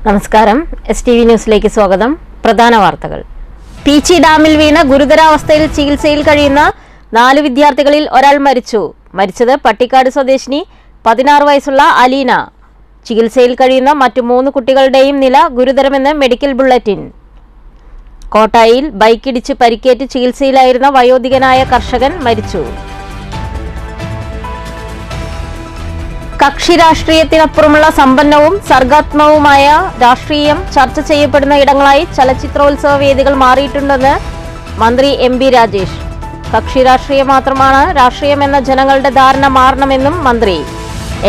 നമസ്കാരം. STV ന്യൂസിലേക്ക് സ്വാഗതം. പ്രധാന വാർത്തകൾ. പീച്ചി ഡാമിൽ വീണ ഗുരുതരാവസ്ഥയിൽ ചികിത്സയിൽ കഴിയുന്ന 4 വിദ്യാർത്ഥികളിൽ ഒരാൾ മരിച്ചു. മരിച്ചത് പട്ടിക്കാട് സ്വദേശിനി 16 വയസ്സുള്ള അലീന. ചികിത്സയിൽ കഴിയുന്ന മറ്റു 3 കുട്ടികളുടെയും നില ഗുരുതരമെന്ന് മെഡിക്കൽ ബുള്ളറ്റിൻ. കോട്ടായിൽ ബൈക്കിടിച്ച് പരിക്കേറ്റ് ചികിത്സയിലായിരുന്ന വയോധികനായ കർഷകൻ മരിച്ചു. കക്ഷി രാഷ്ട്രീയത്തിനപ്പുറമുള്ള സമ്പന്നവും സർഗാത്മകവുമായ രാഷ്ട്രീയം ചർച്ച ചെയ്യപ്പെടുന്ന ഇടങ്ങളായി ചലച്ചിത്രോത്സവ വേദികൾ മാറിയിട്ടുണ്ടെന്ന് മന്ത്രി MP രാജേഷ്. കക്ഷി രാഷ്ട്രീയം മാത്രമാണ് രാഷ്ട്രീയമെന്ന ജനങ്ങളുടെ ധാരണ മാറണമെന്നും മന്ത്രി.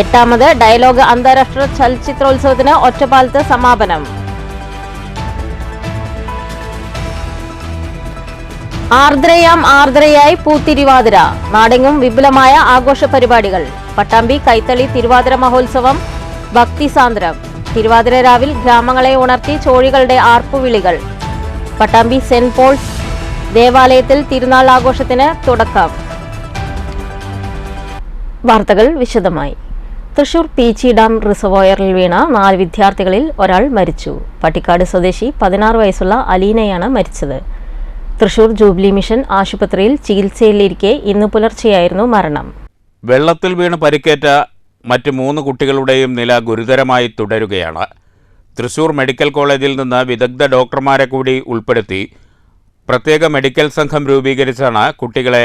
8ാമത് ഡയലോഗ് അന്താരാഷ്ട്ര ചലച്ചിത്രോത്സവത്തിന് ഒറ്റപ്പാലത്ത് സമാപനം. ആർദ്രയായി പൂത്തിരുവാതിര. നാടെങ്ങും വിപുലമായ ആഘോഷ പരിപാടികൾ. പട്ടാമ്പി കൈത്തളി തിരുവാതിര മഹോത്സവം ഭക്തിസാന്ദ്രം. തിരുവാതിര രാവിൽ ഗ്രാമങ്ങളെ ഉണർത്തി ചോഴികളുടെ ആർപ്പുവിളികൾ. പട്ടാമ്പി സെന്റ് പോൾസ് ദേവാലയത്തിൽ തിരുനാൾ ആഘോഷത്തിന് തുടക്കം. വാർത്തകൾ വിശദമായി. തൃശൂർ പീച്ചി ഡാം റിസർവോയറിൽ വീണ 4 വിദ്യാർത്ഥികളിൽ ഒരാൾ മരിച്ചു. പട്ടിക്കാട് സ്വദേശി 16 വയസ്സുള്ള അലീനയാണ് മരിച്ചത്. തൃശൂർ ജൂബിലി മിഷൻ ആശുപത്രിയിൽ ചികിത്സയിലിരിക്കെ ഇന്ന് പുലർച്ചെയായിരുന്നു മരണം. വെള്ളത്തിൽ വീണ് പരിക്കേറ്റ മറ്റ് 3 കുട്ടികളുടെയും നില ഗുരുതരമായി തുടരുകയാണ്. തൃശൂർ മെഡിക്കൽ കോളേജിൽ നിന്ന് വിദഗ്ധ ഡോക്ടർമാരെ കൂടി ഉൾപ്പെടുത്തി പ്രത്യേക മെഡിക്കൽ സംഘം രൂപീകരിച്ചാണ് കുട്ടികളെ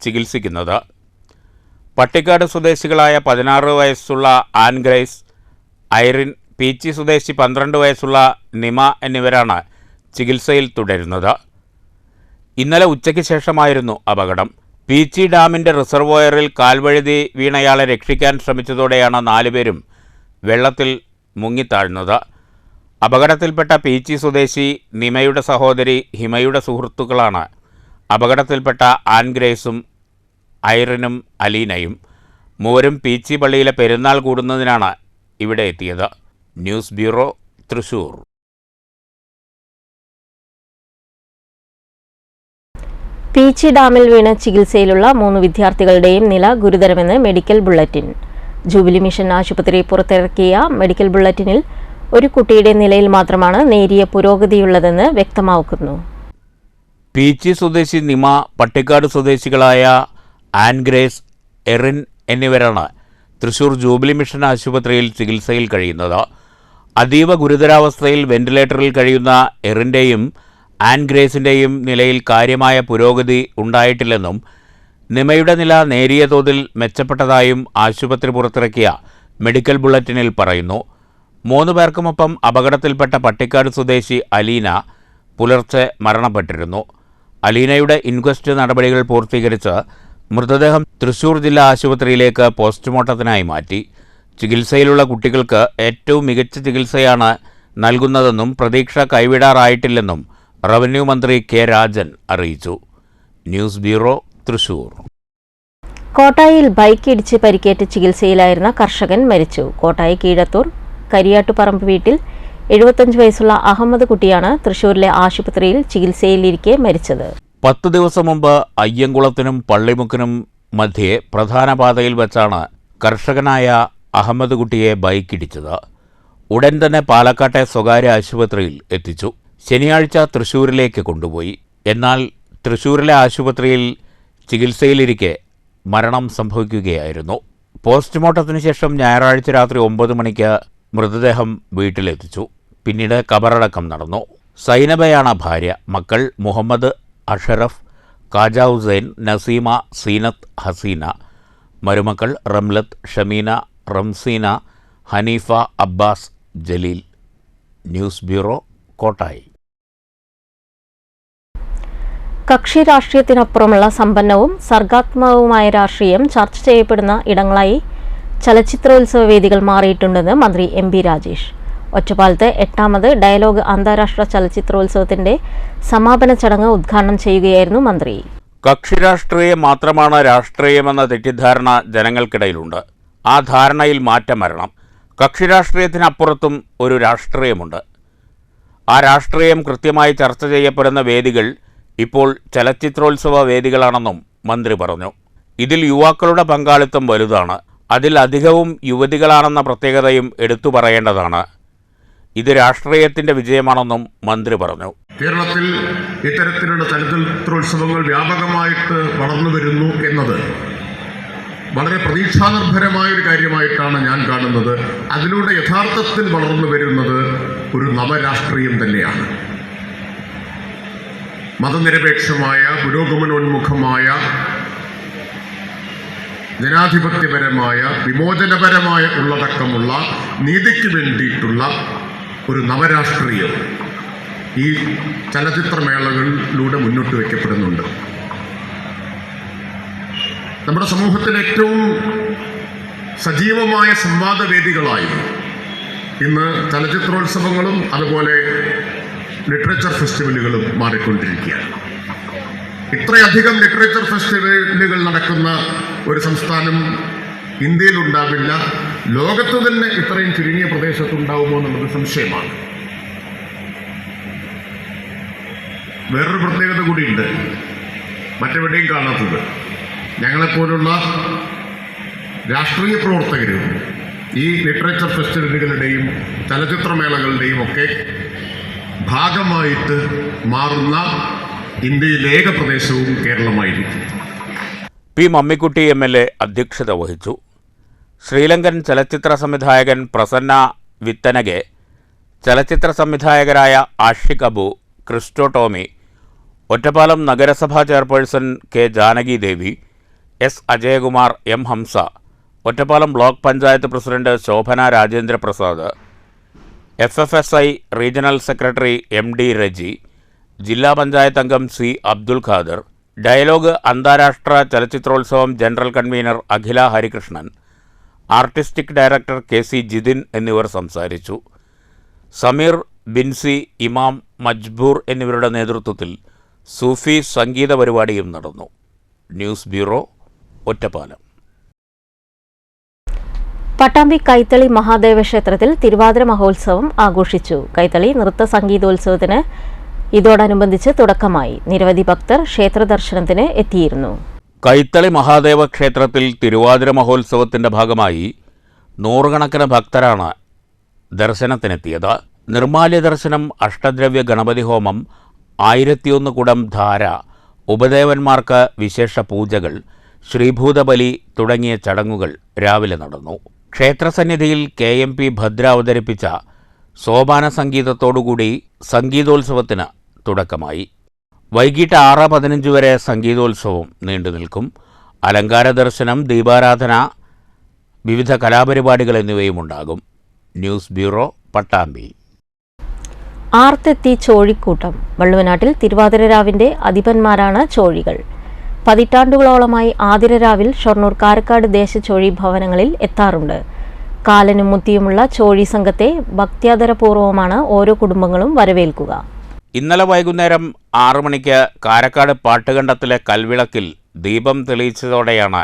ചികിത്സിക്കുന്നത്. പട്ടിക്കാട് സ്വദേശികളായ 16 വയസ്സുള്ള ആൻഗ്രേസ്, ഐറിൻ, പീച്ചി സ്വദേശി 12 വയസ്സുള്ള നിമ എന്നിവരാണ് ചികിത്സയിൽ തുടരുന്നത്. ഇന്നലെ ഉച്ചയ്ക്ക് ശേഷമായിരുന്നു അപകടം. പീച്ചി ഡാമിൻ്റെ റിസർവോയറിൽ കാൽവഴുതി വീണയാളെ രക്ഷിക്കാൻ ശ്രമിച്ചതോടെയാണ് 4 പേരും വെള്ളത്തിൽ മുങ്ങിത്താഴ്ന്നത്. അപകടത്തിൽപ്പെട്ട പീച്ചി സ്വദേശി നിമയുടെ സഹോദരി ഹിമയുടെ സുഹൃത്തുക്കളാണ് അപകടത്തിൽപ്പെട്ട ആൻഗ്രേസും ഐറിനും അലീനയും. മൂവരും പീച്ചി പള്ളിയിലെ പെരുന്നാൾ കൂടുന്നതിനാണ് ഇവിടെ എത്തിയത്. News bureau, Thrissur. പീച്ചി ഡാമിൽ വീണ് ചികിത്സയിലുള്ള 3 വിദ്യാർത്ഥികളുടെയും നില ഗുരുതരമെന്ന് മെഡിക്കൽ ബുള്ളറ്റിൻ. ജൂബിലി മിഷൻ ആശുപത്രി പുറത്തിറക്കിയ മെഡിക്കൽ ബുള്ളറ്റിനിൽ ഒരു കുട്ടിയുടെ നിലയിൽ മാത്രമാണ് നേരിയ പുരോഗതിയുള്ളതെന്ന് വ്യക്തമാക്കുന്നു. പീച്ചി സ്വദേശി നിമ, പട്ടിക്കാട് സ്വദേശികളായ ആൻഗ്രേസ്, എറിൻ എന്നിവരാണ് തൃശൂർ ജൂബിലി മിഷൻ ആശുപത്രിയിൽ ചികിത്സയിൽ കഴിയുന്നത്. അതീവ ഗുരുതരാവസ്ഥയിൽ വെന്റിലേറ്ററിൽ കഴിയുന്ന എറിൻ്റെയും ആൻഗ്രേസിൻ്റെയും നിലയിൽ കാര്യമായ പുരോഗതി ഉണ്ടായിട്ടില്ലെന്നും നിമയുടെ നില നേരിയ തോതിൽ മെച്ചപ്പെട്ടതായും ആശുപത്രി പുറത്തിറക്കിയ മെഡിക്കൽ ബുള്ളറ്റിനിൽ പറയുന്നു. 3 പേർക്കുമൊപ്പം അപകടത്തിൽപ്പെട്ട പട്ടിക്കാട് സ്വദേശി അലീന പുലർച്ചെ മരണപ്പെട്ടിരുന്നു. അലീനയുടെ ഇൻക്വസ്റ്റ് നടപടികൾ പൂർത്തീകരിച്ച് മൃതദേഹം തൃശൂർ ജില്ലാ ആശുപത്രിയിലേക്ക് പോസ്റ്റ്മോർട്ടത്തിനായി മാറ്റി. ചികിത്സയിലുള്ള കുട്ടികൾക്ക് ഏറ്റവും മികച്ച ചികിത്സയാണ് നൽകുന്നതെന്നും പ്രതീക്ഷ കൈവിടാറായിട്ടില്ലെന്നും റവന്യൂ മന്ത്രി K. രാജൻ അറിയിച്ചു. News bureau, Thrissur. കോട്ടായിൽ ബൈക്കിടിച്ച് പരിക്കേറ്റ് ചികിത്സയിലായിരുന്ന കർഷകൻ മരിച്ചു. കോട്ടായി കീഴത്തൂർ കരിയാട്ടുപറമ്പ് വീട്ടിൽ 75 വയസ്സുള്ള അഹമ്മദ് കുട്ടിയാണ് തൃശൂരിലെ ആശുപത്രിയിൽ ചികിത്സയിലിരിക്കെ മരിച്ചത്. 10 ദിവസം മുമ്പ് അയ്യങ്കുളത്തിനും പള്ളിമുക്കിനും മധ്യേ പ്രധാന പാതയിൽ വെച്ചാണ് കർഷകനായ അഹമ്മദ് കുട്ടിയെ ബൈക്കിടിച്ചത്. ഉടൻ തന്നെ പാലക്കാട്ടെ സ്വകാര്യ ആശുപത്രിയിൽ എത്തിച്ചു. ശനിയാഴ്ച തൃശൂരിലേക്ക് കൊണ്ടുപോയി. എന്നാൽ തൃശൂരിലെ ആശുപത്രിയിൽ ചികിത്സയിലിരിക്കെ മരണം സംഭവിക്കുകയായിരുന്നു. പോസ്റ്റ്മോർട്ടത്തിന് ശേഷം ഞായറാഴ്ച രാത്രി 9 മണിക്ക് മൃതദേഹം വീട്ടിലെത്തിച്ചു. പിന്നീട് ഖബറടക്കം നടന്നു. സൈനബയാണ് ഭാര്യ. മക്കൾ മുഹമ്മദ്, അഷറഫ്, കാജ ഹുസൈൻ, നസീമ, സീനത്ത്, ഹസീന. മരുമക്കൾ റംലത്ത്, ഷമീന, റംസീന, ഹനീഫ, അബ്ബാസ്, ജലീൽ. News bureau, Kottayi. കക്ഷി രാഷ്ട്രീയത്തിനപ്പുറമുള്ള സമ്പന്നവും സർഗാത്മകവുമായ രാഷ്ട്രീയം ചർച്ച ചെയ്യപ്പെടുന്ന ഇടങ്ങളായി ചലച്ചിത്രോത്സവ വേദികൾ മാറിയിട്ടുണ്ടെന്ന് മന്ത്രി MP രാജേഷ്. ഒറ്റപ്പാലത്ത് 8ാമത് ഡയലോഗ് അന്താരാഷ്ട്ര ചലച്ചിത്രോത്സവത്തിന്റെ സമാപന ചടങ്ങ് ഉദ്ഘാടനം ചെയ്യുകയായിരുന്നു മന്ത്രി. കക്ഷി രാഷ്ട്രീയം മാത്രമാണ് രാഷ്ട്രീയമെന്ന തെറ്റിദ്ധാരണ ജനങ്ങൾക്കിടയിലുണ്ട്. ആ ധാരണയിൽ മാറ്റം വരണം. കക്ഷി രാഷ്ട്രീയത്തിനപ്പുറത്തും ഒരു രാഷ്ട്രീയമുണ്ട്. ആ രാഷ്ട്രീയം കൃത്യമായി ചർച്ച ചെയ്യപ്പെടുന്ന വേദികൾ ഇപ്പോൾ ചലച്ചിത്രോത്സവ വേദികളാണെന്നും മന്ത്രി പറഞ്ഞു. ഇതിൽ യുവാക്കളുടെ പങ്കാളിത്തം വലുതാണ്. അതിലധികവും യുവതികളാണെന്ന പ്രത്യേകതയും എടുത്തു പറയേണ്ടതാണ്. ഇത് രാഷ്ട്രീയത്തിന്റെ വിജയമാണെന്നും മന്ത്രി പറഞ്ഞു. കേരളത്തിൽ ഇത്തരത്തിലുള്ള ചലച്ചിത്രോത്സവങ്ങൾ വ്യാപകമായിട്ട് വളർന്നു വരുന്നു എന്നത് വളരെ പ്രതീക്ഷാനിർഭരമായ ഒരു കാര്യമായിട്ടാണ് ഞാൻ കാണുന്നത്. അതിലൂടെ യഥാർത്ഥത്തിൽ വളർന്നു വരുന്നത് ഒരു നവരാഷ്ട്രീയം തന്നെയാണ്. മതനിരപേക്ഷമായ, പുരോഗമനോന്മുഖമായ, ജനാധിപത്യപരമായ, വിമോചനപരമായ ഉള്ളടക്കമുള്ള നീതിക്ക് വേണ്ടിയിട്ടുള്ള ഒരു നവരാഷ്ട്രീയം ഈ ചലച്ചിത്രമേളകളിലൂടെ മുന്നോട്ട് വയ്ക്കപ്പെടുന്നുണ്ട്. നമ്മുടെ സമൂഹത്തിൽ ഏറ്റവും സജീവമായ സംവാദവേദികളായി ഇന്ന് ചലച്ചിത്രോത്സവങ്ങളും അതുപോലെ ലിറ്ററേച്ചർ ഫെസ്റ്റിവലുകളും മാറിക്കൊണ്ടിരിക്കുകയാണ്. ഇത്രയധികം ലിറ്ററേച്ചർ ഫെസ്റ്റിവലുകൾ നടക്കുന്ന ഒരു സംസ്ഥാനം ഇന്ത്യയിലുണ്ടാവില്ല. ലോകത്ത് തന്നെ ഇത്രയും ചുരുങ്ങിയ പ്രദേശത്തുണ്ടാവുമോ എന്നുള്ളത് സംശയമാണ്. വേറൊരു പ്രത്യേകത കൂടിയുണ്ട്, മറ്റെവിടെയും കാണാത്തത്. ഞങ്ങളെപ്പോലുള്ള രാഷ്ട്രീയ പ്രവർത്തകരും ഈ ലിറ്ററേച്ചർ ഫെസ്റ്റിവലുകളുടെയും ചലച്ചിത്രമേളകളുടെയും ഒക്കെ ഭാഗമായിട്ട് മാറുന്ന ഇന്ത്യയിലെ ഏക പ്രദേശവും കേരളമായിരിക്കും. പി മമ്മിക്കുട്ടി MLA അധ്യക്ഷത വഹിച്ചു. ശ്രീലങ്കൻ ചലച്ചിത്ര സംവിധായകൻ പ്രസന്ന വിത്തനകെ, ചലച്ചിത്ര സംവിധായകരായ ആഷിഖ് അബു, ക്രിസ്റ്റോ ടോമി, ഒറ്റപ്പാലം നഗരസഭാ chairperson K Janaki Devi, S Ajayakumar, M Hamsa, Ottapalam block panchayat president Shobhana Rajendra Prasad, FFSI regional secretary MD Reji, ജില്ലാ പഞ്ചായത്ത് അംഗം C അബ്ദുൽ ഖാദർ, ഡയലോഗ് അന്താരാഷ്ട്ര ചലച്ചിത്രോത്സവം general convener Akhila Harikrishnan, artistic director KC Jithin എന്നിവർ സംസാരിച്ചു. സമീർ, ബിൻസി, ഇമാം, മജ്ബൂർ എന്നിവരുടെ നേതൃത്വത്തിൽ സൂഫി സംഗീത പരിപാടിയും നടന്നു. News bureau, Ottapalam. പട്ടാമ്പി കൈത്തളി മഹാദേവ ക്ഷേത്രത്തിൽ തിരുവാതിര മഹോത്സവം ആഘോഷിച്ചു. കൈത്തളി നൃത്ത സംഗീതോത്സവത്തിന് ഇതോടനുബന്ധിച്ച് തുടക്കമായി. നിരവധി ഭക്തർ ക്ഷേത്ര ദർശനത്തിന് എത്തിയിരുന്നു. കൈത്തളി മഹാദേവ ക്ഷേത്രത്തിൽ തിരുവാതിര മഹോത്സവത്തിന്റെ ഭാഗമായി നൂറുകണക്കിന് ഭക്തരാണ് ദർശനത്തിനെത്തിയത്. നിർമ്മാല്യ ദർശനം, അഷ്ടദ്രവ്യ ഗണപതി ഹോമം, 1001 കുടം ധാര, ഉപദേവന്മാർക്ക് വിശേഷ പൂജകൾ, ശ്രീഭൂതബലി തുടങ്ങിയ ചടങ്ങുകൾ രാവിലെ നടന്നു. ക്ഷേത്രസന്നിധിയിൽ KMP ഭദ്ര അവതരിപ്പിച്ച സോപാന സംഗീതത്തോടുകൂടി സംഗീതോത്സവത്തിന് തുടക്കമായി. വൈകിട്ട് 6:15 വരെ സംഗീതോത്സവം നീണ്ടുനിൽക്കും. അലങ്കാര ദർശനം, ദീപാരാധന, വിവിധ കലാപരിപാടികൾ എന്നിവയും ഉണ്ടാകും. News bureau, Pattambi. ആർത്തെത്തി ചോഴിക്കൂട്ടം. വള്ളുവനാട്ടിൽ തിരുവാതിരരാവിന്റെ അധിപന്മാരാണ് ചോഴികൾ. പതിറ്റാണ്ടുകളോളമായി ആതിരരാവിൽ ഷൊർണൂർ കാരക്കാട് ദേശചോഴി ഭവനങ്ങളിൽ എത്താറുണ്ട്. കാലനും മുത്തിയുമുള്ള ചോഴി സംഘത്തെ ഭക്ത്യാദരപൂർവ്വമാണ് ഓരോ കുടുംബങ്ങളും വരവേൽക്കുക. ഇന്നലെ വൈകുന്നേരം 6 മണിക്ക് കാരക്കാട് പാട്ടുകണ്ടത്തിലെ കൽവിളക്കിൽ ദീപം തെളിയിച്ചതോടെയാണ്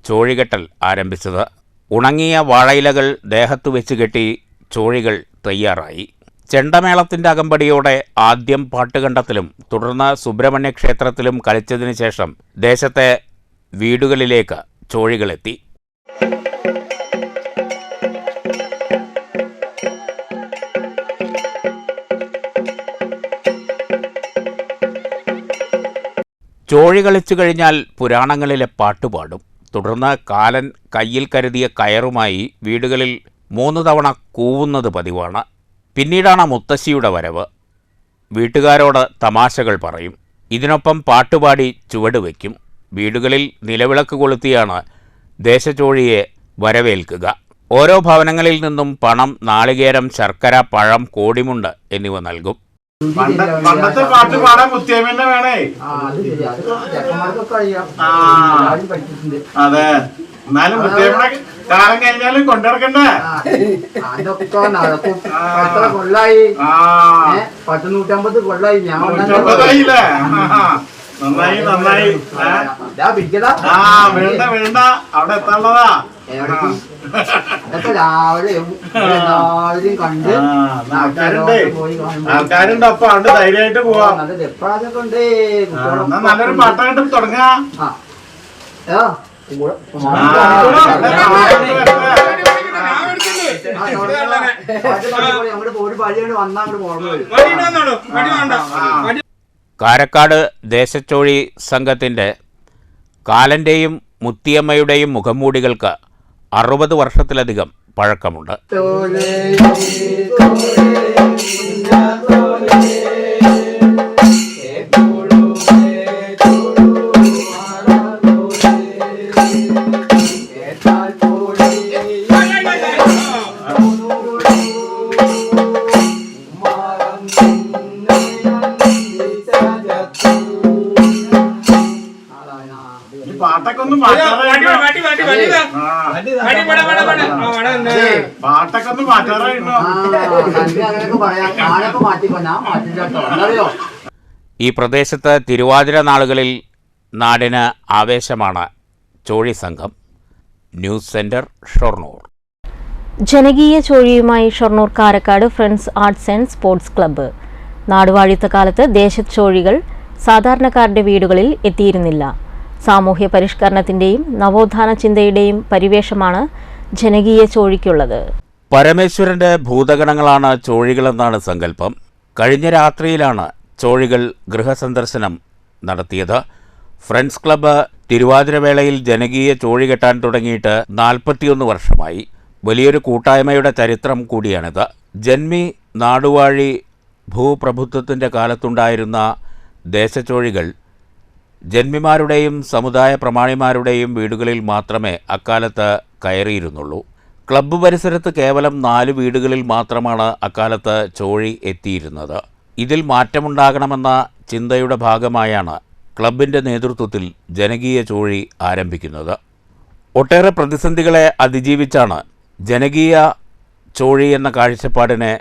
ചോഴികെട്ടൽ ആരംഭിച്ചത്. ഉണങ്ങിയ വാഴയിലകൾ ദേഹത്തു വെച്ച് കെട്ടി ചോഴികൾ തയ്യാറായി. ചെണ്ടമേളത്തിൻ്റെ അകമ്പടിയോടെ ആദ്യം പാട്ടുകണ്ടത്തിലും തുടർന്ന് സുബ്രഹ്മണ്യ ക്ഷേത്രത്തിലും കളിച്ചതിന് ശേഷം ദേശത്തെ വീടുകളിലേക്ക് ചോഴികളെത്തി. ചോഴി കളിച്ചു കഴിഞ്ഞാൽ പുരാണങ്ങളിലെ പാട്ടുപാടും. തുടർന്ന് കാലൻ കയ്യിൽ കരുതിയ കയറുമായി വീടുകളിൽ 3 തവണ കൂവുന്നത് പതിവാണ്. പിന്നീടാണ് മുത്തശ്ശിയുടെ വരവ്. വീട്ടുകാരോട് തമാശകൾ പറയും. ഇതിനൊപ്പം പാട്ടുപാടി ചുവട് വയ്ക്കും. വീടുകളിൽ നിലവിളക്ക് കൊളുത്തിയാണ് ദേശചോഴിയെ വരവേൽക്കുക. ഓരോ ഭവനങ്ങളിൽ നിന്നും പണം, നാളികേരം, ശർക്കര, പഴം, കോടിമുണ്ട് എന്നിവ നൽകും. പണ്ടത്തെ പാട്ട് പാടാൻ മുത്തിയമ്മ വേണേ. അതെ, എന്നാലും മുത്തിയമ്മ കാലം കഴിഞ്ഞാലും കൊണ്ടിറക്കണ്ടേ. കൊള്ളായി 150 കൊള്ളായി. നന്നായില്ലേ? നന്നായി നന്നായി. വേണ്ട വേണ്ട, അവിടെ എത്താനുള്ളതാ. രാവിലെ എല്ലാവരും കണ്ട് ആൾക്കാരുണ്ട്. അപ്പൊ അവിടെ ധൈര്യമായിട്ട് പോവാ. എപ്പോഴൊക്കെ ഉണ്ട് നല്ലൊരു പാട്ടായിട്ട് തുടങ്ങാ. അങ്ങോട്ട് ഒരു പഴി കൊണ്ട് വന്നാ അങ്ങോട്ട് പോകണം. കാരക്കാട് ദേശച്ചോഴി സംഘത്തിൻ്റെ കാലൻ്റെയും മുത്തിയമ്മയുടെയും മുഖംമൂടികൾക്ക് 60 വർഷത്തിലധികം പഴക്കമുണ്ട്. പാട്ടൊക്കെ ഒന്ന് മാറ്റാറായിട്ടുണ്ടോ? അങ്ങനെയൊക്കെ പറയാം. ആളൊക്കെ മാറ്റിക്കോ, ഞാൻ മാറ്റിട്ടോ അറിയോ. ഈ പ്രദേശത്ത് തിരുവാതിര നാളുകളിൽ നാടിന് ആവേശമാണ് ചോഴി സംഘം. News centre, Shoranur. ജനകീയ ചോഴിയുമായി Shoranur Karakkad friends arts and sports club. നാടുവാഴിത്ത കാലത്ത് ദേശച്ചോഴികൾ സാധാരണക്കാരുടെ വീടുകളിൽ എത്തിയിരുന്നില്ല. സാമൂഹ്യ പരിഷ്കരണത്തിൻ്റെയും നവോത്ഥാന ചിന്തയുടെയും പരിവേഷമാണ് ജനകീയ ചോഴിക്കുള്ളത്. പരമേശ്വരന്റെ ഭൂതഗണങ്ങളാണ് ചോഴികളെന്നാണ് സങ്കല്പം. കഴിഞ്ഞ രാത്രിയിലാണ് ചോഴികൾ ഗൃഹസന്ദർശനം നടത്തിയത്. ഫ്രണ്ട്സ് ക്ലബ്ബ് തിരുവാതിരവേളയിൽ ജനകീയ ചോഴി കെട്ടാൻ തുടങ്ങിയിട്ട് 41 വർഷമായി. വലിയൊരു കൂട്ടായ്മയുടെ ചരിത്രം കൂടിയാണിത്. ജന്മി നാടുവാഴി ഭൂപ്രഭുത്വത്തിൻ്റെ കാലത്തുണ്ടായിരുന്ന ദേശച്ചോഴികൾ ജന്മിമാരുടെയും സമുദായ പ്രമാണിമാരുടെയും വീടുകളിൽ മാത്രമേ അക്കാലത്ത് കയറിയിരുന്നുള്ളൂ. ക്ലബ്ബ് പരിസരത്ത് കേവലം 4 വീടുകളിൽ മാത്രമാണ് അക്കാലത്ത് ചോഴി എത്തിയിരുന്നത്. ഇതിൽ മാറ്റമുണ്ടാകണമെന്ന ചിന്തയുടെ ഭാഗമായാണ് ക്ലബിൻ്റെ നേതൃത്വത്തിൽ ജനകീയ ചോഴി ആരംഭിക്കുന്നത്. ഒട്ടേറെ പ്രതിസന്ധികളെ അതിജീവിച്ചാണ് ജനകീയ ചോഴി എന്ന കാഴ്ചപ്പാടിനെ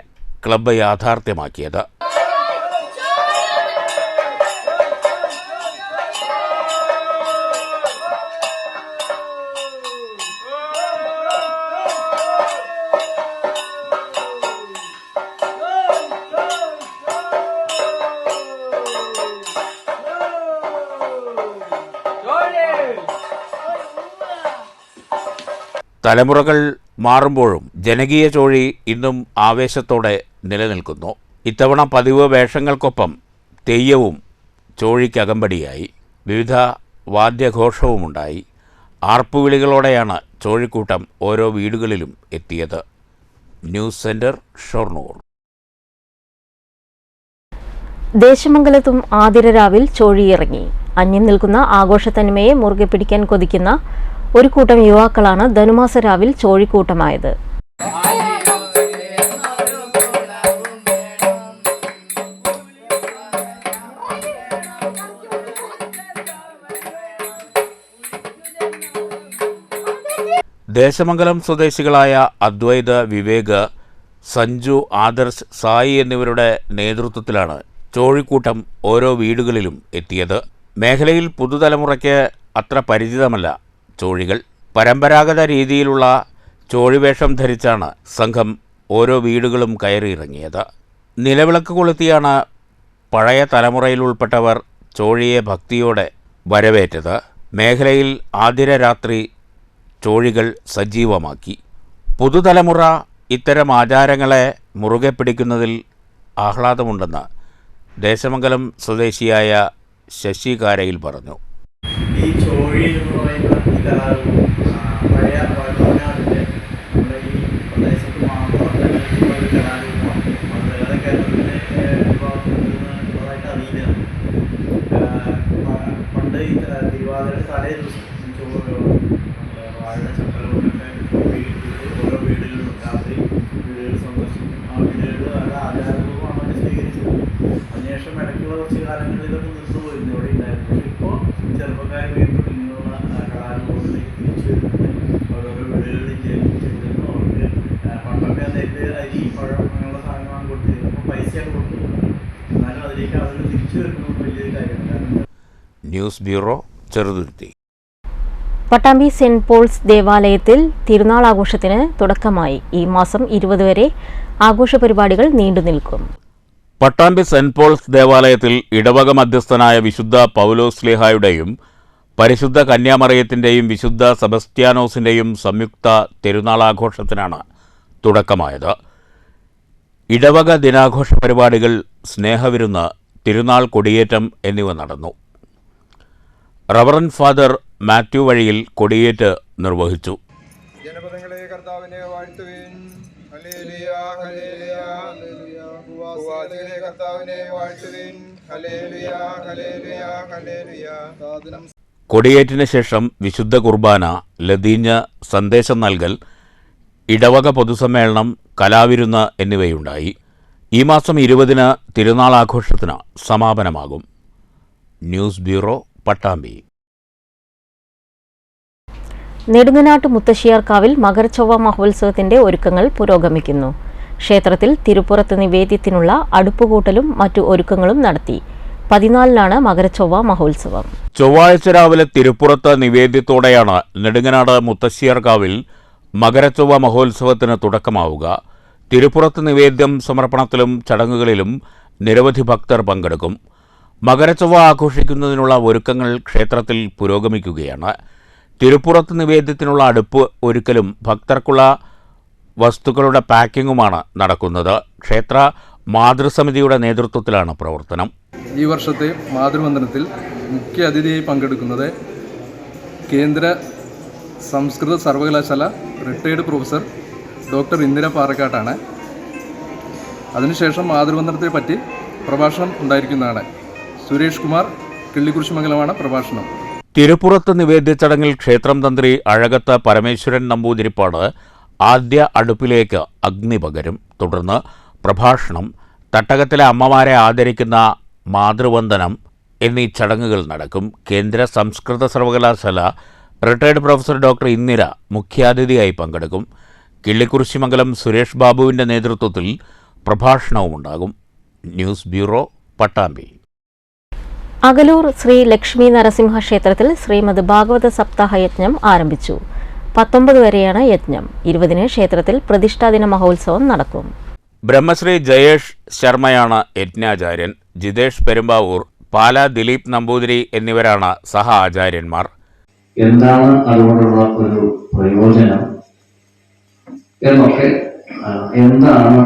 ക്ലബ്ബ് യാഥാർത്ഥ്യമാക്കിയത്. തലമുറകൾ മാറുമ്പോഴും ജനകീയ ചോഴി ഇന്നും ആവേശത്തോടെ നിലനിൽക്കുന്നു. ഇത്തവണ പതിവ് വേഷങ്ങൾക്കൊപ്പം തെയ്യവും ചോഴിക്കകമ്പടിയായി. വിവിധ വാദ്യഘോഷവുമുണ്ടായി. ആർപ്പുവിളികളോടെയാണ് ചോഴിക്കൂട്ടം ഓരോ വീടുകളിലും എത്തിയത്. News centre, Shoranur. ദേശമംഗലത്തും ആതിരരാവിൽ ചോഴിയിറങ്ങി. അന്യം നിൽക്കുന്ന ആഘോഷത്തനിമയെ മുറുകെ പിടിക്കാൻ കൊതിക്കുന്ന ഒരു കൂട്ടം യുവാക്കളാണ് ധനുമാസ രാവിൽ ചോഴിക്കൂട്ടമായത്. ദേശമംഗലം സ്വദേശികളായ അദ്വൈത്, വിവേക്, സഞ്ജു, ആദർശ്, സായി എന്നിവരുടെ നേതൃത്വത്തിലാണ് ചോഴിക്കൂട്ടം ഓരോ വീടുകളിലും എത്തിയത്. മേഖലയിൽ പുതുതലമുറയ്ക്ക് അത്ര പരിചിതമല്ല ചോഴികൾ. പരമ്പരാഗത രീതിയിലുള്ള ചോഴിവേഷം ധരിച്ചാണ് സംഘം ഓരോ വീടുകളും കയറിയിറങ്ങിയത്. നിലവിളക്ക് കൊളുത്തിയാണ് പഴയ തലമുറയിൽ ഉൾപ്പെട്ടവർ ചോഴിയെ ഭക്തിയോടെ വരവേറ്റത്. മേഖലയിൽ ആതിര രാത്രി ചോഴികൾ സജീവമാക്കി. പുതുതലമുറ ഇത്തരം ആചാരങ്ങളെ മുറുകെ പിടിക്കുന്നതിൽ ആഹ്ലാദമുണ്ടെന്ന് ദേശമംഗലം സ്വദേശിയായ ശശി കാരയിൽ പറഞ്ഞു. ഈ ചോഴി എന്ന് പറയുന്ന ഈ കലാരൂപം പഴയ വയനാടിൻ്റെ നമ്മുടെ ഈ പ്രദേശത്ത് മാത്രം നിലനിൽക്കുന്ന ഒരു കലാരൂപമാണ്. വളരെ കേരളത്തിലെ വിഭാഗത്തിലുള്ളതായിട്ട് അറിയില്ല. പണ്ട് ഈ തിരുവാതിരയുടെ തലേ ദിവസം വാഴ ചപ്പലൊക്കെ ഓരോ വീടുകളിലും രാത്രി വീടുകൾ സന്ദർശിക്കും. ആ വീടുകൾ അത് ആചാരപൂർവ്വമാണ് സ്വീകരിച്ചത്. അതിനുശേഷം ഇടയ്ക്കുള്ള കുറച്ച് കാലങ്ങളിൽ ഇതൊക്കെ നിർത്തുപോയിരുന്നു, ഇവിടെ ഉണ്ടായിരുന്നു. പക്ഷെ ഇപ്പോൾ ചെറുപ്പക്കാർ വീണ്ടും ഇങ്ങനെയുള്ള കലാരൂപങ്ങളിലേക്ക് തിരിച്ചു വരുന്നുണ്ട്. ഓരോരോ വീടുകളിൽ ചെല്ലുന്നു. അവർക്ക് പണ്ടൊക്കെ നെല്ല്, അരി, പഴം അങ്ങനെയുള്ള സാധനങ്ങളാണ് കൊടുത്തിരുന്നത്. ഇപ്പോൾ പൈസയാണ് കൊടുക്കുന്നത്. എന്നാലും അതിലേക്ക് ആളുകൾ തിരിച്ചു വരുന്നത് വലിയൊരു കാര്യമാണ്. News bureau, Cheruthuruthy. Pattambi saint Paul's ദേവാലയത്തിൽ തിരുനാൾ ആഘോഷത്തിന് തുടക്കമായി. ഈ മാസം 20 വരെ ആഘോഷ പരിപാടികൾ നീണ്ടുനിൽക്കും. പട്ടാമ്പി സെന്റ് പോൾസ് ദേവാലയത്തിൽ ഇടവക മധ്യസ്ഥനായ വിശുദ്ധ പൗലോസ് ശ്ലീഹായുടെയും പരിശുദ്ധ കന്യാമറിയത്തിൻ്റെയും വിശുദ്ധ സെബസ്ത്യാനോസിൻ്റെയും സംയുക്ത തിരുനാളാഘോഷത്തിനാണ് തുടക്കമായത്. ഇടവക ദിനാഘോഷ പരിപാടികൾ, സ്നേഹവിരുന്ന്, തിരുനാൾ കൊടിയേറ്റം എന്നിവ നടന്നു. റവറൻ ഫാദർ മാത്യു വഴിയിൽ കൊടിയേറ്റ് നിർവഹിച്ചു. ജനപദങ്ങളെ കർത്താവിനെ വാഴ്ത്തുവിൻ. Hallelujah hallelujah hallelujah. ഭൂവാസികളെ കർത്താവിനെ വാഴ്ത്തുവിൻ. Hallelujah hallelujah hallelujah. കൊടിയേറ്റിന് ശേഷം വിശുദ്ധ കുർബാന, ലതീഞ്ഞ്, സന്ദേശം നൽകൽ, ഇടവക പൊതുസമ്മേളനം, കലാവിരുന്ന് എന്നിവയുണ്ടായി. ഈ മാസം 20-ന് തിരുനാൾ ആഘോഷത്തിന് സമാപനമാകും. News bureau, Pattambi. നെടുങ്ങനാട്ട് മുത്തശ്ശിയാർക്കാവിൽ മകരച്ചൊവ്വ മഹോത്സവത്തിന്റെ ഒരുക്കങ്ങൾ പുരോഗമിക്കുന്നു. ക്ഷേത്രത്തിൽ തിരുപ്പുറത്ത് നിവേദ്യത്തിനുള്ള അടുപ്പുകൂട്ടലും മറ്റു ഒരുക്കങ്ങളും നടത്തി. 14-നാണ് മകരച്ചൊവ്വ മഹോത്സവം. ചൊവ്വാഴ്ച രാവിലെ തിരുപ്പുറത്ത് നിവേദ്യത്തോടെയാണ് നെടുങ്ങനാട് മുത്തശ്ശിയാർക്കാവിൽ മകരച്ചൊവ്വ മഹോത്സവത്തിന് തുടക്കമാവുക. തിരുപ്പുറത്ത് നിവേദ്യം സമർപ്പണത്തിലും ചടങ്ങുകളിലും നിരവധി ഭക്തർ പങ്കെടുക്കും. മകരച്ചൊവ്വ ആഘോഷിക്കുന്നതിനുള്ള ഒരുക്കങ്ങൾ ക്ഷേത്രത്തിൽ പുരോഗമിക്കുകയാണ്. തിരുപ്പുറത്ത് നിവേദ്യത്തിനുള്ള അടുപ്പ് ഒരുക്കലും ഭക്തർക്കുള്ള വസ്തുക്കളുടെ പാക്കിങ്ങുമാണ് നടക്കുന്നത്. ക്ഷേത്ര മാതൃസമിതിയുടെ നേതൃത്വത്തിലാണ് പ്രവർത്തനം. ഈ വർഷത്തെ മാതൃവന്ദനത്തിൽ മുഖ്യ അതിഥിയായി പങ്കെടുക്കുന്നത് കേന്ദ്ര സംസ്കൃത സർവകലാശാല റിട്ടയർഡ് പ്രൊഫസർ ഡോക്ടർ ഇന്ദിര പാറക്കാട്ടാണ്. അതിനുശേഷം മാതൃവന്ദനത്തെ പറ്റി പ്രഭാഷണം ഉണ്ടായിരിക്കുന്നതാണ്. സുരേഷ് കുമാർ കിള്ളിക്കുറിശിമംഗലമാണ് പ്രഭാഷണം. തിരുപ്പുറത്ത് നിവേദ്യ ചടങ്ങിൽ ക്ഷേത്രം തന്ത്രി അഴകത്ത് പരമേശ്വരൻ നമ്പൂതിരിപ്പാട് ആദ്യ അടുപ്പിലേക്ക് അഗ്നി പകരും. തുടർന്ന് പ്രഭാഷണം, തട്ടകത്തിലെ അമ്മമാരെ ആദരിക്കുന്ന മാതൃവന്ദനം എന്നീ ചടങ്ങുകൾ നടക്കും. കേന്ദ്ര സംസ്കൃത സർവകലാശാല റിട്ടയർഡ് പ്രൊഫസർ ഡോക്ടർ ഇന്ദിര മുഖ്യാതിഥിയായി പങ്കെടുക്കും. കിള്ളിക്കുറിശിമംഗലം സുരേഷ് ബാബുവിൻ്റെ നേതൃത്വത്തിൽ പ്രഭാഷണവുമുണ്ടാകും. News bureau, Pattambi. അകലൂർ ശ്രീ ലക്ഷ്മി നരസിംഹ ക്ഷേത്രത്തിൽ ശ്രീമദ് ഭാഗവത സപ്താഹ യജ്ഞം ആരംഭിച്ചു. 19 വരെയാണ് യജ്ഞം. 20-ന് ക്ഷേത്രത്തിൽ പ്രതിഷ്ഠാദിന മഹോത്സവം നടക്കും. ബ്രഹ്മശ്രീ ജയേഷ് ശർമ്മയാണ് യജ്ഞാചാര്യൻ. ജിതേഷ് പെരുമ്പാവൂർ, പാല ദിലീപ് നമ്പൂതിരി എന്നിവരാണ് സഹ ആചാര്യന്മാർ. എന്താണ് അതുകൊണ്ടുള്ള ഒരു പ്രയോജനം എന്നൊക്കെ, എന്താണ്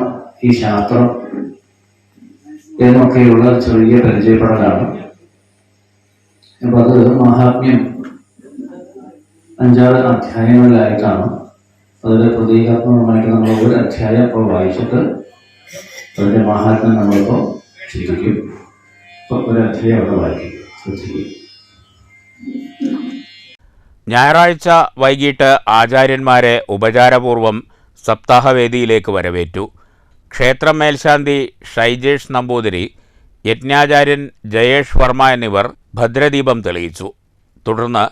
ഈ ശാസ്ത്രം എന്നൊക്കെയുള്ള ചെറിയ പരിചയപ്പെടലാണ്. അപ്പൊ അത് മഹാത്മ്യം 5 അധ്യായങ്ങളിലായിട്ടാണ്. അതിൽ പ്രതീകാത്മകമായിട്ട് നമ്മൾ ഒരു അധ്യായം ഇപ്പോൾ വായിച്ചിട്ട് അതിൻ്റെ മഹാത്മ്യം നമ്മളിപ്പോൾ ചിന്തിക്കും. ഇപ്പോൾ ഒരു അധ്യായം അവിടെ വായിക്കും, ശ്രദ്ധിക്കും. ഞായറാഴ്ച വൈകിട്ട് ആചാര്യന്മാരെ ഉപചാരപൂർവം സപ്താഹവേദിയിലേക്ക് വരവേറ്റു. ക്ഷേത്രം മേൽശാന്തി ഷൈജേഷ് നമ്പൂതിരി, യജ്ഞാചാര്യൻ ജയേഷ് വർമ്മ എന്നിവർ ഭദ്രദീപം തെളിയിച്ചു. തുടർന്ന്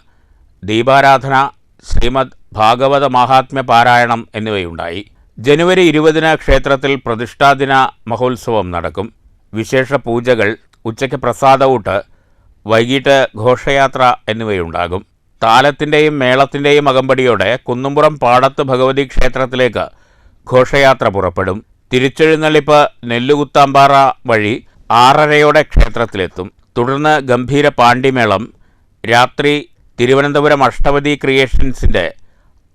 ദീപാരാധന, ശ്രീമദ് ഭാഗവത മഹാത്മ്യ പാരായണം എന്നിവയുണ്ടായി. ജനുവരി 20-ന് ക്ഷേത്രത്തിൽ പ്രതിഷ്ഠാദിന മഹോത്സവം നടക്കും. വിശേഷ പൂജകൾ, ഉച്ചയ്ക്ക് പ്രസാദഊട്ട്, വൈകിട്ട് ഘോഷയാത്ര എന്നിവയുണ്ടാകും. താലത്തിൻ്റെയും മേളത്തിൻ്റെയും അകമ്പടിയോടെ കുന്നുംപുറം പാടത്ത് ഭഗവതി ക്ഷേത്രത്തിലേക്ക് ഘോഷയാത്ര പുറപ്പെടും. തിരിച്ചെഴുന്നള്ളിപ്പ് നെല്ലുകുത്താമ്പാറ വഴി 6:30 ക്ഷേത്രത്തിലെത്തും. തുടർന്ന് ഗംഭീര പാണ്ടിമേളം, രാത്രി തിരുവനന്തപുരം അഷ്ടപതി ക്രിയേഷൻസിൻ്റെ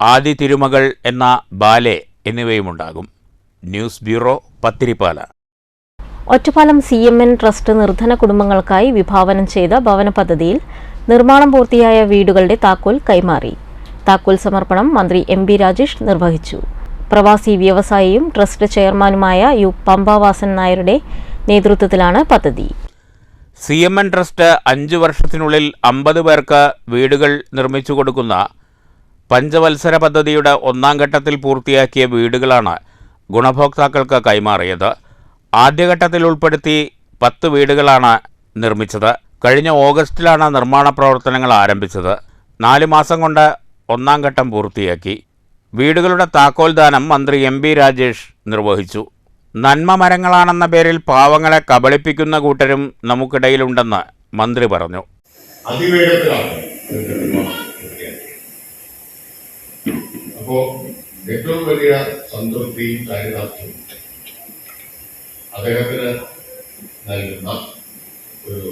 ആദി തിരുമകൾ എന്ന ബാലെ എന്നിവയുമുണ്ടാകും. News bureau, Pathirippala. Ottapalam CMN trust നിർധന കുടുംബങ്ങൾക്കായി വിഭാവനം ചെയ്ത ഭവന പദ്ധതിയിൽ നിർമ്മാണം പൂർത്തിയായ വീടുകളുടെ താക്കോൽ കൈമാറി. താക്കോൽ സമർപ്പണം മന്ത്രി MB രാജേഷ് നിർവഹിച്ചു. പ്രവാസി വ്യവസായിയും ട്രസ്റ്റ് ചെയർമാനുമായ യു പമ്പാവാസൻ നായരുടെ നേതൃത്വത്തിലാണ് പദ്ധതി. CMN ട്രസ്റ്റ് 5 വർഷത്തിനുള്ളിൽ 50 പേർക്ക് വീടുകൾ നിർമ്മിച്ചു കൊടുക്കുന്ന പഞ്ചവത്സര പദ്ധതിയുടെ 1ാം ഘട്ടത്തിൽ പൂർത്തിയാക്കിയ വീടുകളാണ് ഗുണഭോക്താക്കൾക്ക് കൈമാറിയത്. ആദ്യഘട്ടത്തിൽ ഉൾപ്പെടുത്തി 10 വീടുകളാണ് നിർമ്മിച്ചത്. കഴിഞ്ഞ ഓഗസ്റ്റിലാണ് നിർമ്മാണ പ്രവർത്തനങ്ങൾ ആരംഭിച്ചത്. 4 മാസം കൊണ്ട് 1ാം ഘട്ടം പൂർത്തിയാക്കി. വീടുകളുടെ താക്കോൽദാനം മന്ത്രി MB രാജേഷ് നിർവഹിച്ചു. നന്മ മരങ്ങളാണെന്ന പേരിൽ പാവങ്ങളെ കബളിപ്പിക്കുന്ന കൂട്ടരും നമുക്കിടയിലുണ്ടെന്ന് മന്ത്രി പറഞ്ഞു. അപ്പോ ഏറ്റവും വലിയ സംതൃപ്തിയും ചാരിതാർത്ഥ്യവും അദ്ദേഹത്തിന് നൽകുന്ന ഒരു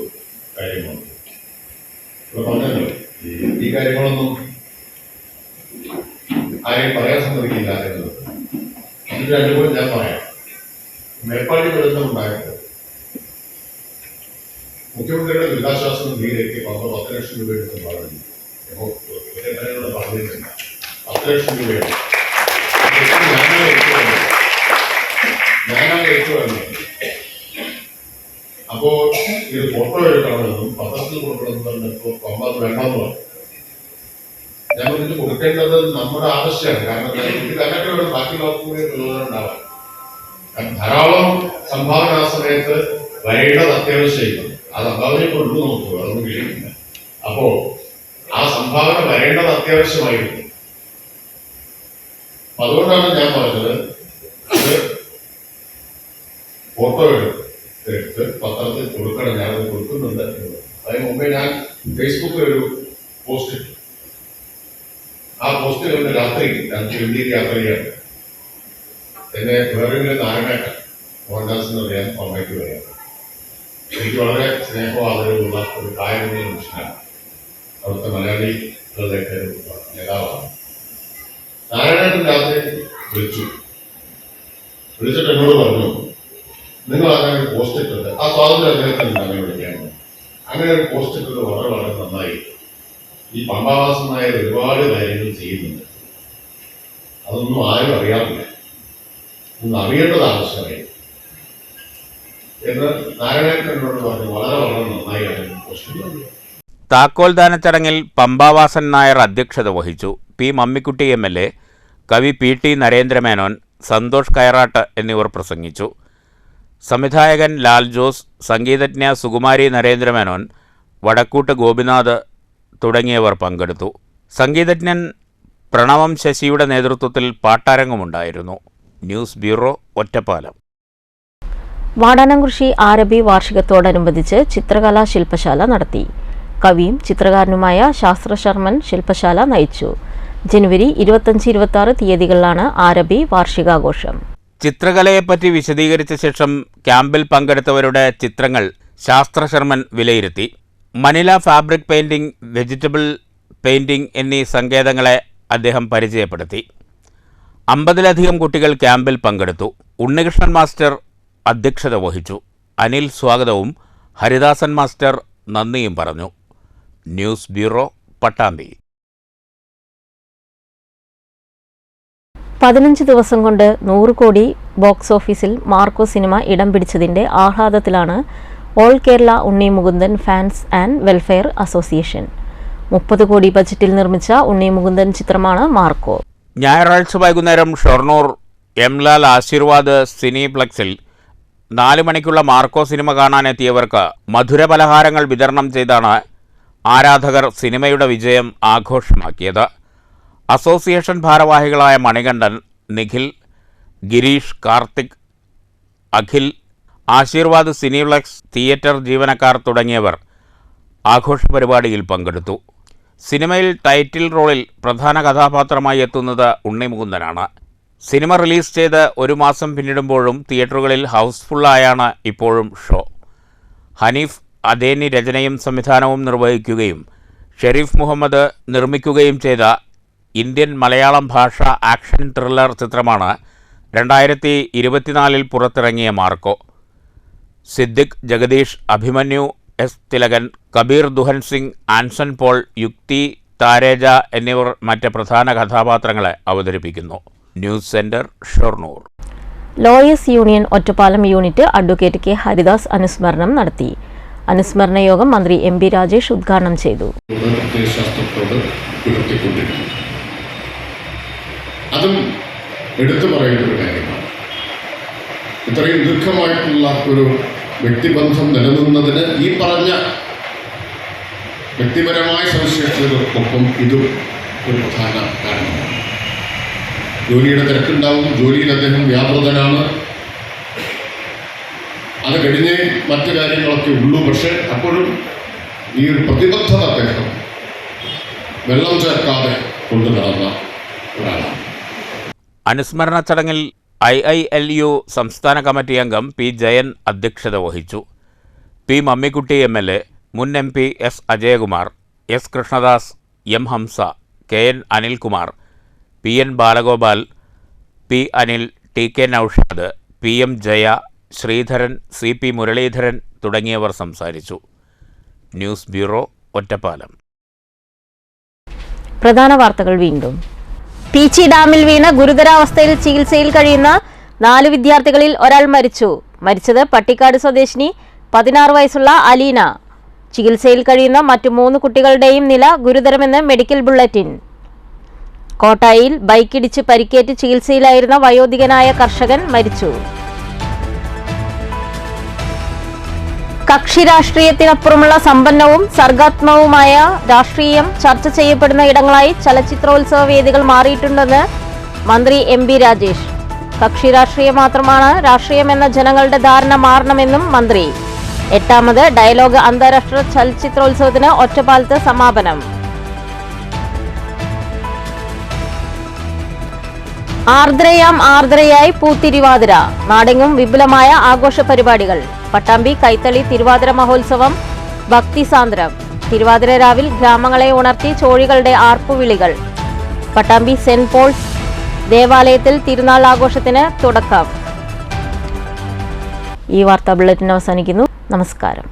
കാര്യമാണ്. പറഞ്ഞല്ലോ, ഈ കാര്യങ്ങളൊന്നും ആരെയും പറയാൻ സമ്മതിക്കില്ല എന്നത് ഇത് രണ്ടും ഞാൻ പറയാം. മേപ്പാടി ദുരന്തമുണ്ടായത് മുഖ്യമന്ത്രിയുടെ ദുരിതാശ്വാസ നിധിയിലേക്ക് 10 ലക്ഷം രൂപ എടുത്ത് പറഞ്ഞു. പറഞ്ഞിട്ടില്ല 10 ലക്ഷം രൂപയാണ് ഞാനാണ് ഏറ്റു വന്നത്. അപ്പോൾ ഇത് ഫോട്ടോ എടുക്കണമെന്നും പത്രത്തിൽ കൊടുക്കണമെന്നും പമ്പ വേണ്ടെന്ന് പറഞ്ഞു. ഞങ്ങൾ ഇത് കൊടുക്കേണ്ടത് നമ്മുടെ ആവശ്യമാണ്. കാരണം ഇത് കണ്ടിട്ട് ബാക്കിയുള്ളവർക്ക് കൂടി പ്രയോജനമുണ്ടാവാം. ധാരാളം സംഭാവന ആ സമയത്ത് വരേണ്ടത് അത്യാവശ്യമായിരുന്നു. അത് സംഭാവനയൊക്കെ ഉള്ളൂ നമുക്ക് അതൊന്നും കഴിയുന്നില്ല. അപ്പോ ആ സംഭാവന വരേണ്ടത് അത്യാവശ്യമായിരുന്നു. അതുകൊണ്ടാണ് ഞാൻ പറഞ്ഞത് അത് ഫോട്ടോ എടുത്ത് പത്രത്തിൽ കൊടുക്കണം, ഞാനത് കൊടുക്കുന്നുണ്ട്. അതിന് മുമ്പേ ഞാൻ ഫേസ്ബുക്കിൽ ഒരു പോസ്റ്റ് ഇട്ടു. ആ പോസ്റ്റിൽ ഒന്ന് രാത്രി ഞാൻ തിരുവനന്തപുരം യാത്ര ചെയ്യാണ്. എന്നെ വേറെങ്കിലും നാരായണേട്ടൻ മോഹൻദാസ് എന്ന് പറയാൻ ഫോർമാറ്റ് പറയാം. എനിക്ക് വളരെ സ്നേഹവും ആദരവുള്ള ഒരു കായലുള്ള മനുഷ്യനാണ്. അവിടുത്തെ മലയാളികളുടെ നേതാവാണ്. നാരായണേട്ടൻ രാത്രി വിളിച്ചിട്ട് എന്നോട് പറഞ്ഞു, നിങ്ങൾ അങ്ങനെ ഒരു പോസ്റ്റ് ഇട്ടത് ആ സ്വാതന്ത്ര്യ അദ്ദേഹത്തിന് അങ്ങനെ വിളിക്കാൻ. അങ്ങനെ ഒരു പോസ്റ്റ് ഇട്ടത് വളരെ വളരെ നന്നായി. ഈ പമ്പാവാസമായ ഒരുപാട് കാര്യങ്ങൾ ചെയ്യുന്നുണ്ട്. അതൊന്നും ആരും അറിയാറില്ല. ഒന്ന് അറിയേണ്ടത് ആവശ്യമായി എന്ന് നാരായണേട്ടൻ എന്നോട് പറഞ്ഞു. വളരെ വളരെ നന്നായി അങ്ങനെ പോസ്റ്റ് ഇട്ടത്. താക്കോൽദാന ചടങ്ങിൽ പമ്പാവാസൻ നായർ അധ്യക്ഷത വഹിച്ചു. പി മമ്മിക്കുട്ടി MLA, കവി PT നരേന്ദ്രമേനോൻ, സന്തോഷ് കയറാട്ട് എന്നിവർ പ്രസംഗിച്ചു. സംവിധായകൻ ലാൽ ജോസ്, സംഗീതജ്ഞ സുകുമാരി നരേന്ദ്രമേനോൻ, വടക്കൂട്ട് ഗോപിനാഥ് തുടങ്ങിയവർ പങ്കെടുത്തു. സംഗീതജ്ഞൻ പ്രണവം ശശിയുടെ നേതൃത്വത്തിൽ പാട്ടരങ്ങുമുണ്ടായിരുന്നു. News bureau, Ottapalam. വാടാനംകുറിശി ആരബി വാർഷികത്തോടനുബന്ധിച്ച് ചിത്രകലാ ശില്പശാല നടത്തി. കവിയും ചിത്രകാരനുമായ ശാസ്ത്രശർമ്മൻ ശില്പശാല നയിച്ചു. ജനുവരി 25-26 തീയതികളിലാണ് ആരബി വാർഷികാഘോഷം. ചിത്രകലയെപ്പറ്റി വിശദീകരിച്ച ശേഷം ക്യാമ്പിൽ പങ്കെടുത്തവരുടെ ചിത്രങ്ങൾ ശാസ്ത്രശർമ്മൻ വിലയിരുത്തി. Manila fabric painting, vegetable painting എന്നീ സങ്കേതങ്ങളെ അദ്ദേഹം പരിചയപ്പെടുത്തി. 50-ലധികം കുട്ടികൾ ക്യാമ്പിൽ പങ്കെടുത്തു. ഉണ്ണികൃഷ്ണൻ മാസ്റ്റർ അധ്യക്ഷത വഹിച്ചു. അനിൽ സ്വാഗതവും ഹരിദാസൻ മാസ്റ്റർ നന്ദിയും പറഞ്ഞു. News bureau, Pattambi. 15 ദിവസം കൊണ്ട് 100 കോടി ബോക്സ് ഓഫീസിൽ മാർക്കോ സിനിമ ഇടം പിടിച്ചതിന്റെ ആഹ്ലാദത്തിലാണ് all Kerala Unni Mukundan fans and welfare association. 30 കോടി ബജറ്റിൽ നിർമ്മിച്ച ഉണ്ണി മുകുന്ദൻ ചിത്രമാണ് മാർക്കോ. ഞായറാഴ്ച വൈകുന്നേരം ഷൊർണൂർ എംലാൽ ആശീർവാദ് സിനിപ്ലക്സിൽ 4 മണിക്കുള്ള മാർക്കോ സിനിമ കാണാനെത്തിയവർക്ക് മധുരപലഹാരങ്ങൾ വിതരണം ചെയ്താണ് ആരാധകർ സിനിമയുടെ വിജയം ആഘോഷമാക്കിയത്. അസോസിയേഷൻ ഭാരവാഹികളായ മണികണ്ഠൻ, നിഖിൽ, ഗിരീഷ്, കാർത്തിക്, അഖിൽ, ആശീർവാദ് സിനിപ്ലക്സ് തിയേറ്റർ ജീവനക്കാർ തുടങ്ങിയവർ ആഘോഷ പരിപാടിയിൽ പങ്കെടുത്തു. സിനിമയിൽ ടൈറ്റിൽ റോളിൽ പ്രധാന കഥാപാത്രമായി എത്തുന്നത് ഉണ്ണി മുകുന്ദനാണ്. സിനിമ റിലീസ് ചെയ്ത് 1 മാസം പിന്നിടുമ്പോഴും തിയേറ്ററുകളിൽ ഹൗസ്ഫുള്ളായാണ് ഇപ്പോഴും ഷോ. ഹനീഫ് അദേനി രചനയും സംവിധാനവും നിർവഹിക്കുകയും ഷെരീഫ് മുഹമ്മദ് നിർമ്മിക്കുകയും ചെയ്ത ഇന്ത്യൻ മലയാളം ഭാഷാ ആക്ഷൻ ത്രില്ലർ ചിത്രമാണ് 2024 പുറത്തിറങ്ങിയ മാർക്കോ. സിദ്ദിഖ്, ജഗദീഷ്, അഭിമന്യു, S. തിലകൻ, കബീർ ദുഹൻ സിംഗ്, ആൻസൺ പോൾ, യുക്തി, താരേജ എന്നിവർ മറ്റ് പ്രധാന കഥാപാത്രങ്ങളെ അവതരിപ്പിക്കുന്നു. News centre, Shoranur. Lawyers union Ottapalam unit advocate K Haridas അനുസ്മരണം നടത്തി. അനുസ്മരണ യോഗം മന്ത്രി MB രാജേഷ് ഉദ്ഘാടനം ചെയ്തു. അതും എടുത്തു പറയേണ്ട ഒരു കാര്യമാണ്. ഇത്രയും ദീർഘമായിട്ടുള്ള ഒരു വ്യക്തിബന്ധം നിലനിന്നതിന് ഈ പറഞ്ഞ വ്യക്തിപരമായ സവിശേഷതകൾക്കൊപ്പം ഇതും ഒരു പ്രധാന കാരണമാണ്. ജോലിയുടെ തിരക്കുണ്ടാവും, ജോലിയിൽ അദ്ദേഹം വ്യാപൃതനാണ്, അത് കഴിഞ്ഞ് മറ്റു കാര്യങ്ങളൊക്കെ ഉള്ളൂ. പക്ഷെ അപ്പോഴും ഈ ഒരു പ്രതിബദ്ധത അദ്ദേഹം വെള്ളം ചേർക്കാതെ കൊണ്ടു നടന്ന ഒരാളാണ്. അനുസ്മരണ ചടങ്ങിൽ IILU സംസ്ഥാന കമ്മിറ്റി അംഗം P. ജയൻ അധ്യക്ഷത വഹിച്ചു. P. മമ്മിക്കുട്ടി MLA, മുൻ MP S. Ajayakumar, S. Krishnadas, M. Hamsa, KN. Anilkumar, PN. Balagopal, P. Anil, T K Noushad, PM Jaya, Sreedharan, CP Muraleedharan തുടങ്ങിയവർ സംസാരിച്ചു. News bureau, Ottapalam. പ്രധാന വാർത്തകൾ വീണ്ടും. പീച്ചി ഡാമിൽ വീണ് ഗുരുതരാവസ്ഥയിൽ ചികിത്സയിൽ കഴിയുന്ന 4 വിദ്യാർത്ഥികളിൽ ഒരാൾ മരിച്ചു. മരിച്ചത് പട്ടിക്കാട് സ്വദേശിനി 16 വയസ്സുള്ള അലീന. ചികിത്സയിൽ കഴിയുന്ന മറ്റു 3 കുട്ടികളുടെയും നില ഗുരുതരമെന്ന് മെഡിക്കൽ ബുള്ളറ്റിൻ. കോട്ടായിൽ ബൈക്കിടിച്ച് പരിക്കേറ്റ് ചികിത്സയിലായിരുന്ന വയോധികനായ കർഷകൻ മരിച്ചു. കക്ഷി രാഷ്ട്രീയത്തിനപ്പുറമുള്ള സമ്പന്നവും സർഗാത്മകവുമായ രാഷ്ട്രീയം ചർച്ച ചെയ്യപ്പെടുന്ന ഇടങ്ങളായി ചലച്ചിത്രോത്സവ വേദികൾ മാറിയിട്ടുണ്ടെന്ന് മന്ത്രി MB രാജേഷ്. കക്ഷി രാഷ്ട്രീയം മാത്രമാണ് രാഷ്ട്രീയമെന്ന ജനങ്ങളുടെ ധാരണ മാറണമെന്നും മന്ത്രി. 8ാമത് ഡയലോഗ് അന്താരാഷ്ട്ര ചലച്ചിത്രോത്സവത്തിന് ഒറ്റപ്പാലത്ത് സമാപനം. ആർദ്രയായി പൂത്തിരുവാതിര. നാടെങ്ങും വിപുലമായ ആഘോഷ പരിപാടികൾ. പട്ടാമ്പി കൈത്തളി തിരുവാതിര മഹോത്സവം ഭക്തിസാന്ദ്രം. തിരുവാതിര രാവിൽ ഗ്രാമങ്ങളെ ഉണർത്തി ചോഴികളുടെ ആർപ്പുവിളികൾ. പട്ടാമ്പി സെന്റ് പോൾസ് ദേവാലയത്തിൽ തിരുനാൾ ആഘോഷത്തിന് തുടക്കം. ഈ വാർത്താ ബുള്ളറ്റിൻ അവസാനിക്കുന്നു. നമസ്കാരം.